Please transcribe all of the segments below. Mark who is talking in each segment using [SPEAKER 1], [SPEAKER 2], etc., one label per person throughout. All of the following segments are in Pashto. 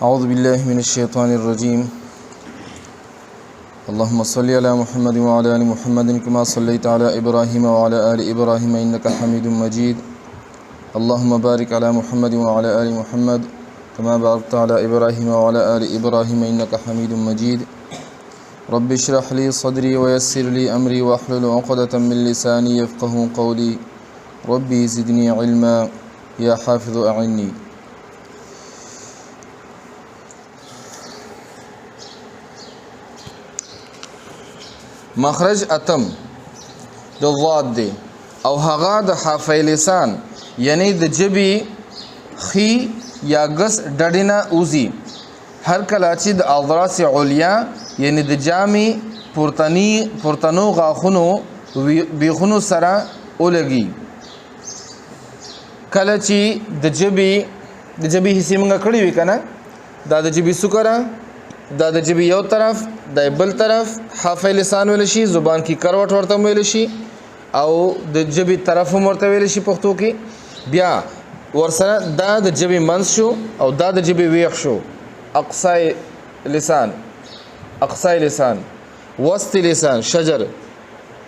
[SPEAKER 1] أعوذ بالله من الشيطان الرجيم. اللهم صل على محمد وعلى آل محمد كما صليت على إبراهيم وعلى آل إبراهيم إنك حميد مجيد. اللهم بارك على محمد وعلى آل محمد كما باركت على إبراهيم وعلى آل إبراهيم إنك حميد مجيد. رب اشرح لي صدري ويسر لي أمري واحلل عقدة من لساني يفقه قولي. ربي زدني علما يا حافظ أعني. مخرج اتم د ضاد دی او هغه د حافظ لسان یعنی د جبی خی یا غس ډډینا اوزی هر کله چې د اضراس علیا یعنی د جامی پورتنو غاخونو بیخونو سره اولګي کله چې د جبی حصے موږ کړی وی کنه دا د جبی سکره دا د جبی یو طرف د بل طرف حافظ لسان ویل شي زبان کی کروٹ ورته ویل شي او د جبی طرف ورته ویل شي پښتو کې بیا ورسره دا د جبی منس شو او دا د جبی ویخ شو اقصای لسان وسط لسان شجر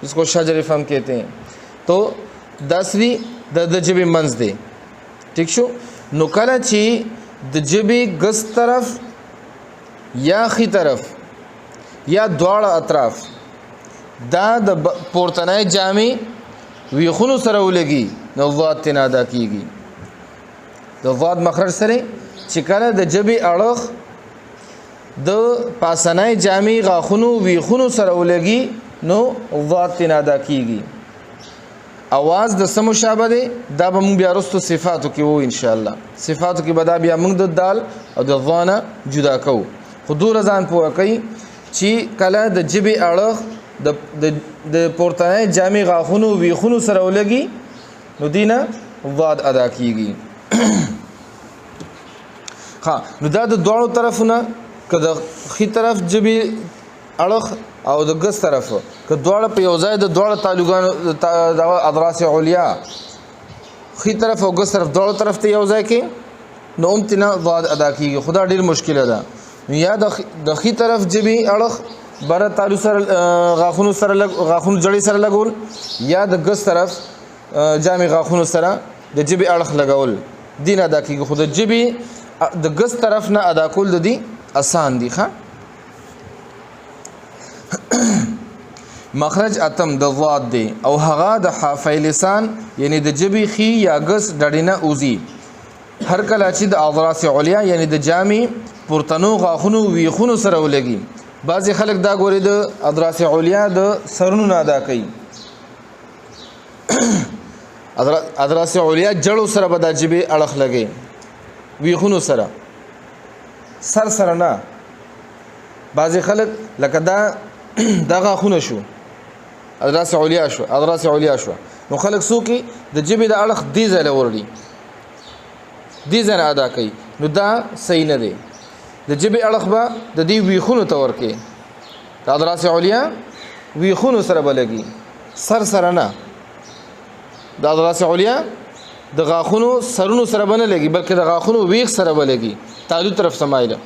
[SPEAKER 1] جس کو شجر فم کہتے ہیں تو دسوی د جبی منس دی ٹھیک شو نو کله چې د جبی غس طرف یا خی طرف یا دواړه اطراف دا د پورتنای جامع ویخونو سره ولګي نو ضاد تنادا کیږي د ضاد مخرج سره چې کله د جبی اړخ د پاسنای جامع غاخونو ویخونو سره ولګي نو ضاد تنادا کیږي اواز د سمو شابه دی دا به مونږ بیا رستو صفاتو کې وو ان شاء الله صفاتو کې به دا بیا مونږ د دال او د ضانه جدا کوو خودور ځان پوه کوي چې کله د جبی اړخ د پورتنۍ جامع غاخونو ویخونو سره ولګي نو دینه ضاد ادا کیږي ها نو دا د دوړو طرفونه کله خي طرف جبی اړخ او د ګس طرف که دوړه په یو ځای د دوړه تعلقان د اضراس علیا خي طرف او ګس طرف دوړو طرف ته یو ځای کې نو امتنا ضاد ادا کیږي خدا ډیر مشکل ده یا د خي طرف جبی اړخ بر تعلق سره غاخونو جړی سره لګول یا د ګس طرف جامع غاخونو سره د جبی اړخ لګول دین ادا کیږي خود جبی د ګس طرف نه ادا کول د دي آسان دي ښه مخرج اتم د ضاد دی او هغه د حافظ لسان یعنی د جبی خي یا ګس ډډینه اوزی هر کله چې د اضراس علیا یعنی د جامع پورتنو غاخونو ویخونو سره ولګي بعضی خلک دا ګوري د اضراس علیا د سرونو نه ادا کوي اضراس علیا جړو سره به د جبه اړخ لګي ویخونو سره سر نه بعضی خلک لکه دا دغه خونه شو اضراس علیا شو نو خلک سو کې د جبه د اړخ دی ځای لوري دی ځای ادا کوي نو دا صحیح نه دی د جبه اړخ به د دې ویخونو ته ورکې د اضراس علیا ویخونو سره بلګي سر نه د اضراس علیا د غاخونو سرونو سره بنه لګي بلکې د غاخونو ویخ سره بلګي تعلق طرف سمایله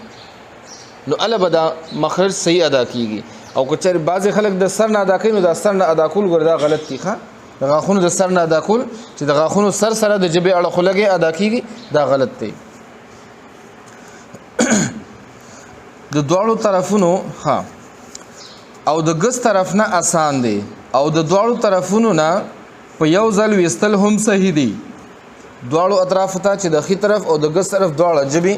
[SPEAKER 1] نو الا بدا مخرج صحیح ادا کیږي او کچر بعض خلک د سر نه ادا کوي نو د سر نه ادا کول ګردا غلط دي ښه د غاخونو د سر نه ادا کول چې د غاخونو سره د جبه اړخ لګي ادا کیږي دا غلط دی د دوړو طرفونو ها او د ګس طرف نه آسان دی او د دوړو طرفونو نه په یو ځل وستل هم صحیح دی دوړو اطراف ته چې د خي طرف او د ګس طرف دوړه جبي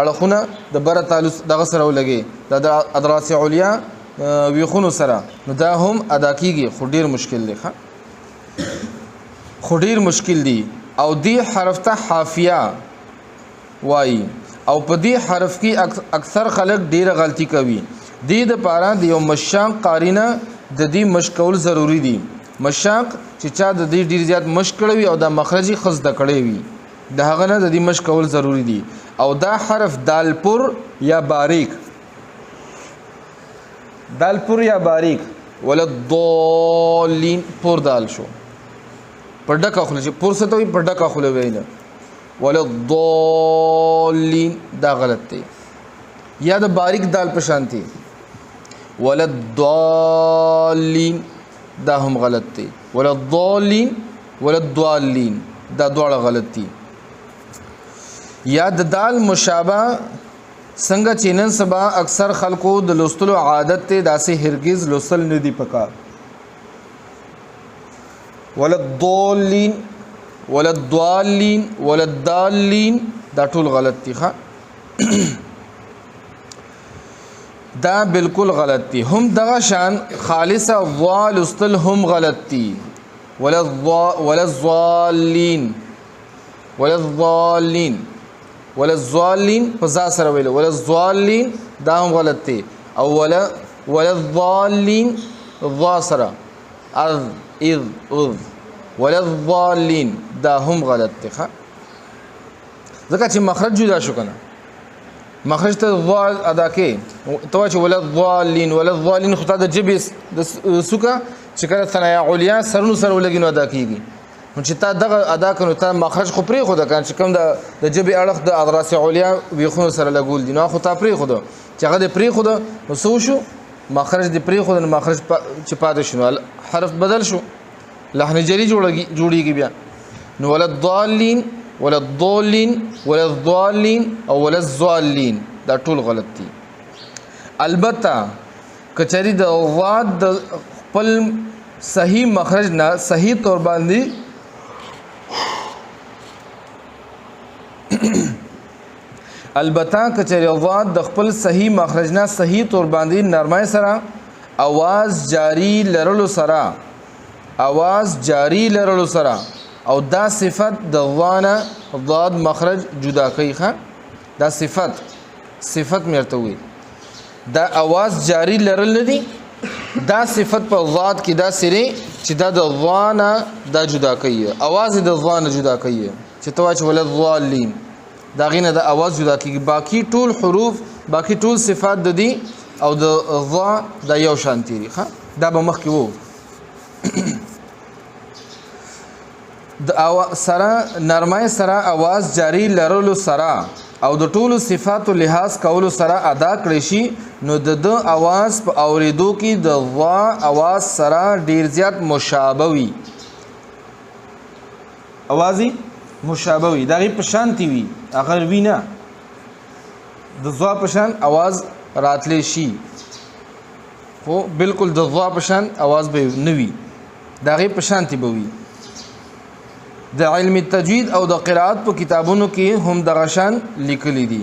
[SPEAKER 1] اړخونه د بر تعلق دغه سره ولګي د اضراس علیا ویخونو سره نو دا هم ادا کیږي خو ډیر مشکل دی او دی حرف ته حافیه وای او په دې حرف کې اکثر خلک ډیره غلطي کوي د دې لپاره د یو مشاق قارینه د دې مشکول ضروری دي مشاق چې چا د دې ډیر زیات مشق کړی او د مخرجي خز د کړی وي د هغه نه د دې مشکول ضروری دي او دا حرف دال پر یا باریک ولا الضالین پر دال شو پر ډکه خله چې پر څه ته پر ډکه خله وینه ولا الضالين دا غلط دی یا د باریک دال په شانتي ولضالین دا هم غلط دی ولضالین ولضالین دا دواړه غلط دي یا د دال مشابه څنګه چې نن سبا اکثر خلکو د لوستلو عادت ته داسې هرگز لوستل نه دي پکار ولضالین ولضالین ولضالین دا ټول غلط دي ښه دا بالکل غلط دي هم دغه شان خالصه وا لوستل هم غلط دي ولضالین ولضالین ولضالین په ځا سره ویل ولضالین دا هم غلط دی او ولضالین ضا سره اذ اذ اذ ولضالین دا هم غلط دی ښه ځکه چې مخرج جدا شو کنه مخرج ته ضا ادا کې تو چې ولضالین ولضالین خو ته د جبې د سوکا چې کله ثنایا علیا سرونو سره ولګینو ادا کیږي نو چې تا دغه ادا کړو ته مخرج خو پرې خو د کان چې کوم د جبې اړخ د اضراس علیا ویخونو سره لګول دي نو خو تا پرې خو چې هغه د پرې خو نو سو شو مخرج د پرې خو د مخرج چې پاتې شنو حرف بدل شو لحن جری جوړیږي بیا نو ولضالین ولضالین ولضالین او ولضالین دا ټول غلط دي البته کچری د ضاد د خپل صحیح مخرج نه صحیح طور باندې البته کچری ضاد د خپل صحیح مخرج نه صحیح طور باندې نرمای سره आवाज جاری لرلو سره आवाज جاری لرلو سره او دا صفت د ضانه ضاد مخرج جدا کوي ښه دا صفت مرته وي دا आवाज جاری لرل نه دي دا صفت په ضاد کې دا سره چې دا د ضانه دا جدا کوي आवाज د ضانه جدا کوي چې تواچ ولضالین دا غینه د आवाज جدا کوي باقی ټول حروف باقی ټول صفات د دي او د ضا د یو شانتي ښه دا به مخ کې وو د سره نرمای سره आवाज جاری لرلو سره او د ټولو صفاتو لحاظ کولو سره ادا کړی شي نو د आवाज په اوریدو کې د وا आवाज سره ډیر زیات مشابه وي اوازي مشابه وي دغه په شانتي وي اخر وینا د ضا په شان आवाज راتلی شي خو بالکل د ضا په شان आवाज به نه وي دغه په شانتي به وي د علم التجوید او د قرائت په کتابونو کې هم دغه شان لیکلي دي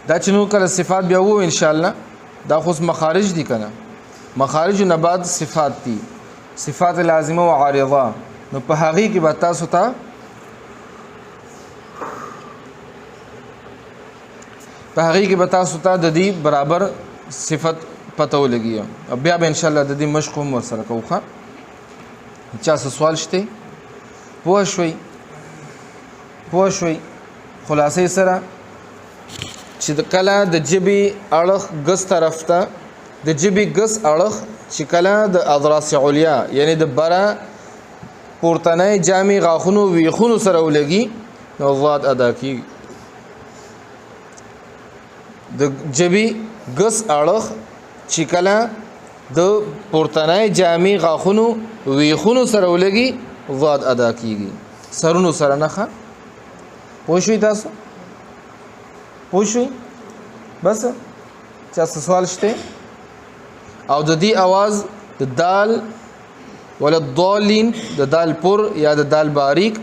[SPEAKER 1] دا چې نو کله صفات بیا وو ان شاء الله دا خو مخارج دي کنه مخارج نه بعد صفات دي صفات لازمه او عارضه نو په هغه کې به تاسو ته د دې برابر صفت پته ولګي بیا به ان شاء الله د دې مشق هم ورسره کوخه چا سوال شته پوه شوي خلاصې سره چې کله د جبې اړخ ګس طرف ته د جبې ګس اړخ چې کله د اضراس علیا یعنی د برا پورتنۍ جامع غاخونو ویخونو سره ولګي نو ضاد ادا کی د جبې ګس اړخ چې کله د پورتنۍ جامع غاخونو ویخونو سره ولګي ضاد ادا کیږي سرونو سره نه پوښوي تاسو بس چا سوال شته او د دې आवाज د دال ولا الضالین د دال پر یا د دال باریک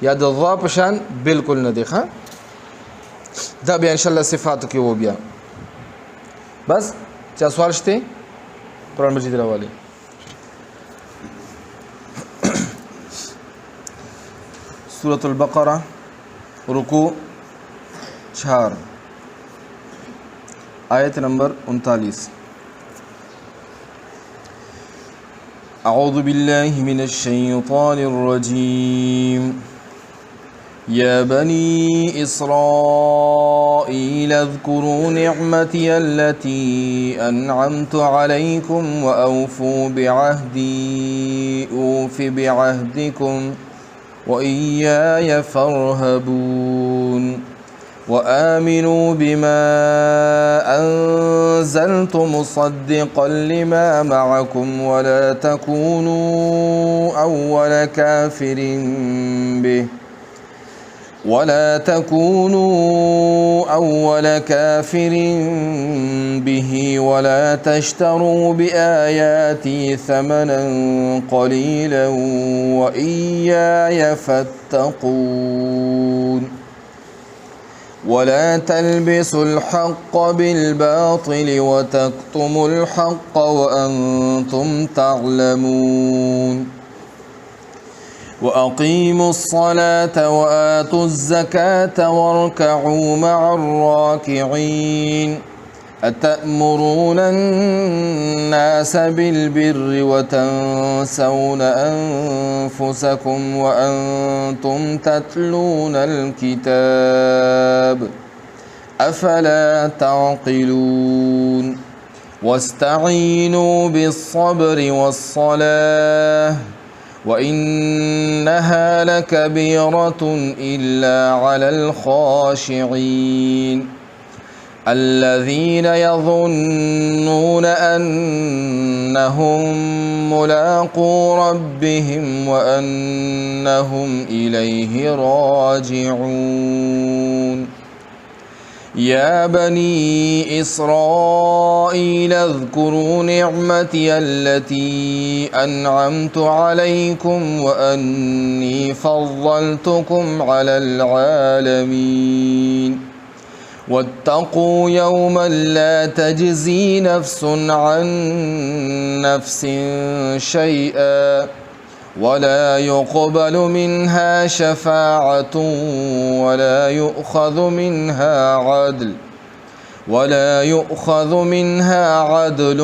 [SPEAKER 1] یا د ضا پشان بالکل نه دی ښه دا بیا ان شاء الله صفاتو کې و بیا بس چا سوال شته قرآن مجید راوالی سورة البقرة رکوع 4 آیت نمبر 39 اعوذ بالله من الشیطان الرجیم يا بني إسرائيل اذكروا نعمتي التي أنعمت عليكم وأوفوا بعهدي أوف بعهدكم وإياي فارهبون وآمنوا بما أنزلت مصدقا لما معكم ولا تكونوا أول كافر به ولا تشتروا بآياتي ثمنا قليلا وإياي فاتقون ولا تلبسوا الحق بالباطل وتكتموا الحق وأنتم تعلمون وأقيموا الصلاة وآتوا الزكاة واركعوا مع الراكعين أتأمرون الناس بالبر وتنسون أنفسكم وأنتم تتلون الكتاب أفلا تعقلون واستعينوا بالصبر والصلاة وإنها لكبيرة إلا على الخاشعين الذين يظنون أنهم ملاقو ربهم وأنهم إليه راجعون يا بني إسرائيل اذكروا نعمتي التي أنعمت عليكم وأني فضلتكم على العالمين واتقوا يوما لا تجزي نفس عن نفس شيئا ولا يقبل منها شفاعة ولا يؤخذ منها عدل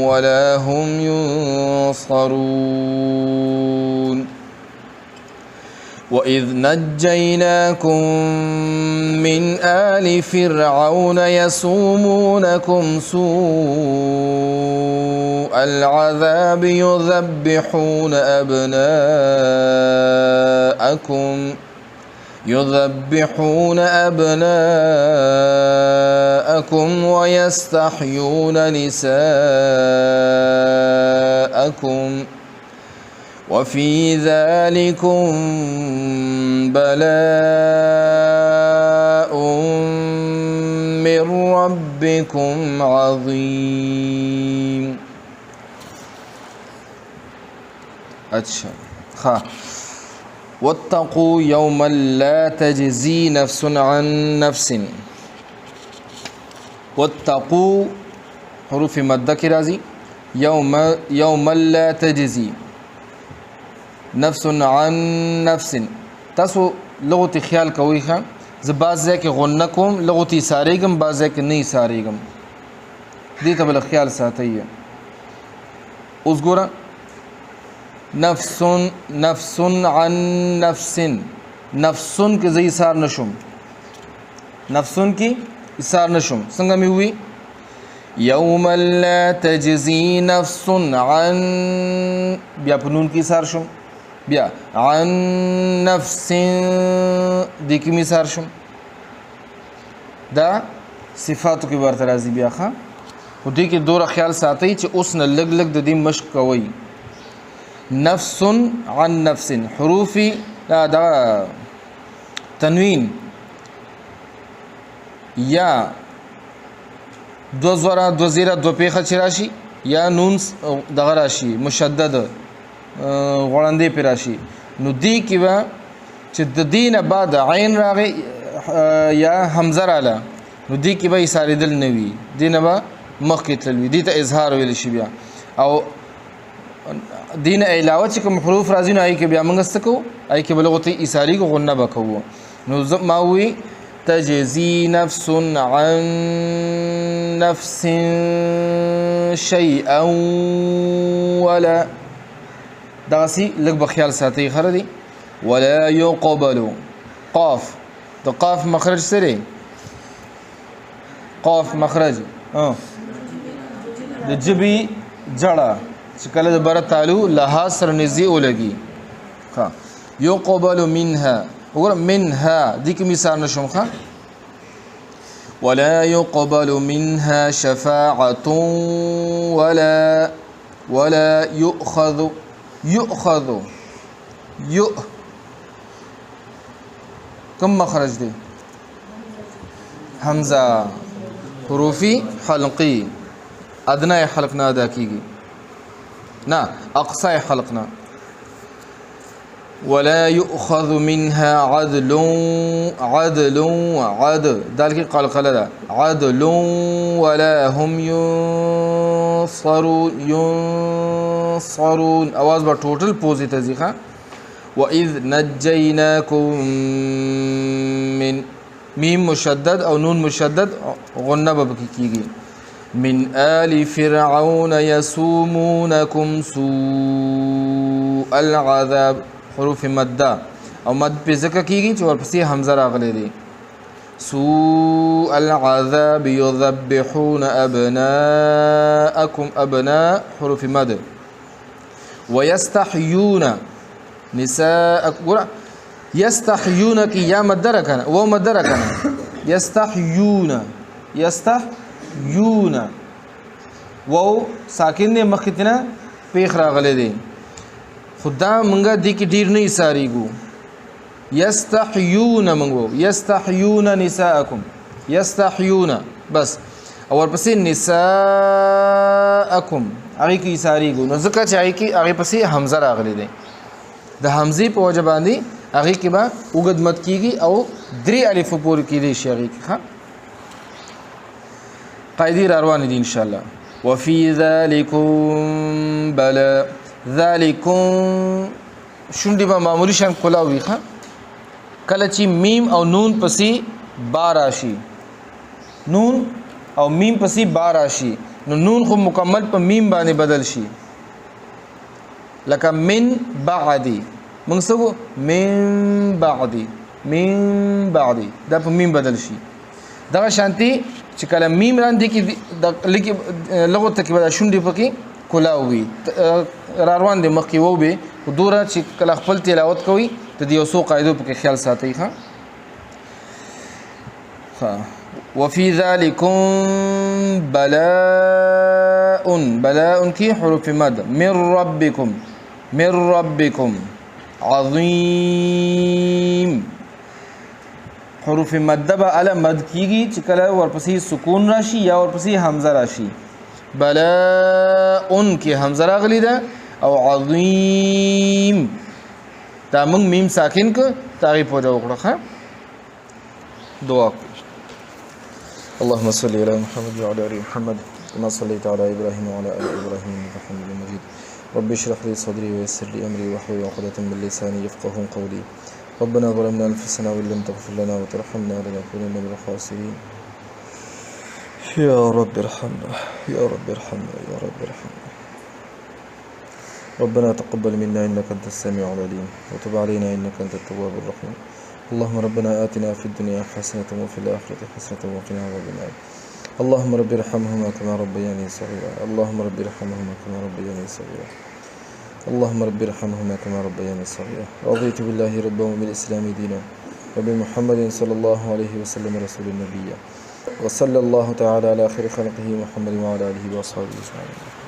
[SPEAKER 1] ولا هم ينصرون وإذ نجيناكم من آل فرعون يسومونكم سوء العذاب يذبحون أبناءكم ويستحيون نساءكم وفي ذلكم بلاء من ربكم عظيم. अच्छा हाँ वत्तक़ू यौमन ला तजज़ी नफ्सुन अन नफ्सिन वत्तक़ू हरूफ मद्दा की राज़ी यौमन ला तजज़ी नफ्सुन अन नफ्सिन तासो लगती ख्याल कोई खां ज़बाज़ के गुन्नकुम लगती सारेगम बाज़ के नहीं सारेगम दी तबल ख्याल साथी है उस गोरा नफ्सुन अन नफ्सिन नफ्सुन के ज़ई इसार नशुम नफ्सुन की इसार नशुम संग में हुई यौमल ला तजज़ी नफ्सुन अन बिया पनून की इसार शुम बिया अन नफ्सिन दी की मिसार शुम दा सिफातों की बरतराजी बिया खां उदी के दो ख्याल साथी च उसने लग लग दी मश्क कवई नफ्सुन अन नफ्सिन हरूफी दा तनवीन या दो ज़रा दो ज़ीरा दो पेखा चिराशी या नून दगराशी मुशद्दद गुणंदे पिराशी नुदी की वा चिद्दीन बाद आइन रागे या हमज़र आला नुदी की वा इसारे दिल नवी दीन बा मख तलवी दी इजहार वेल शिबिया और दीन अलावा चिकम हरूफ राजी न आई के बिया मंगस्तको आई के बलगती इसारी को गुन्ना बको नुज़ब मावी तजज़ी नफ्सुन अन नफ्सिन शैअन वला दासी लग बख्याल साथी खरदी वला युक़बलु क़ाफ तो क़ाफ मखरज से रे क़ाफ मखरज जबी जड़ा कल बर तालु लहा सरनिजी ओलगी हाँ युक़बलु मिन्हा وګوره منها دې کې مثال نشم ښه ولا يقبل منها شفاعة ولا يؤخذ كم مخرج دي حمزة حروفي حلقي ادنى حلقنا ادا کیږي نا اقصى حلقنا ولا يؤخذ منها عدل ذلك قلقلة عدل ولا هم ينصرون आवाज بر ټوټل پوزي تزيخه واذ نجيناكم من ميم مشدد او نون مشدد غنه بکیږي من آل فرعون يسومونكم سوء العذاب حروف مده او مد په ذکر کیږي چې ورپسې حمزه راغلي دي سوء العذاب يذبحون ابناءكم ابناء حروف مد ويستحيون نساءكم يستحيون کی یا مدرکنا و مدرکنا يستحيون و ساکن نه مخکتنه پیخ راغلي دي خدا منګه دې کې ډیر نه ساریګو يستحيون منګو يستحيون نساءكم يستحيون بس او ورپسې نساءكم هغه کې ساریګو نو ځکه چې هغه کې هغه پسې حمزه راغلي دي د حمزه په وجه باندې هغه کې به وګد مت کیږي او درې الف پور کې دي شي هغه کې ها قاعده روان دي ان شاء الله وفي ذلكم بلا ذلكم شونډي به معمولی شان کولاوي ښه کله چې میم او نون پسې با راشي نون او میم پسې با راشي نو نون خو مکمل په میم باندې بدل شي لکه من بعدي موږ څه من بعدي دا په میم بدل شي دا شانتي چې کله میم راندې کې د لغت کې به شونډي پکې کولاوي روان دي مخکې وو به دوره چې کله خپل تلاوت کوي ته د یو څو قاعدو په خیال ساتي ښه وفي ذلكم بلاء کی حروف مد من ربكم عظيم حروف مد به على مد کیږي چې کله ورپسې سکون راشي یا ورپسې حمزه راشي بلاء کی حمزه راغلی ده او عظیم دا موږ میم ساکن ک تاغي پوجا وکړه دعا اللهم صل على محمد وعلى ال محمد كما صليت على ابراهيم وعلى ال ابراهيم انك حميد مجيد رب اشرح لي صدري ويسر لي امري واحلل عقدة من لساني يفقهوا قولي ربنا ظلمنا انفسنا وان لم تغفر لنا وترحمنا لنكونن من الخاسرين يا رب ارحمنا يا رب ارحمنا يا رب ارحمنا ربنا تقبل منا انك انت السميع العليم وتب علينا انك انت التواب الرحيم اللهم ربنا آتنا في الدنيا حسنة وفي الآخرة حسنة وقنا عذاب النار اللهم رب ارحمهما كما ربياني صغيرا اللهم رب ارحمهما كما ربياني صغيرا اللهم رب ارحمهما كما ربياني صغيرا رضيت بالله ربا وبالإسلام دينا وبمحمد صلى الله عليه وسلم رسول النبي وصلى الله تعالى على خير خلقه محمد وعلى آله وأصحابه أجمعين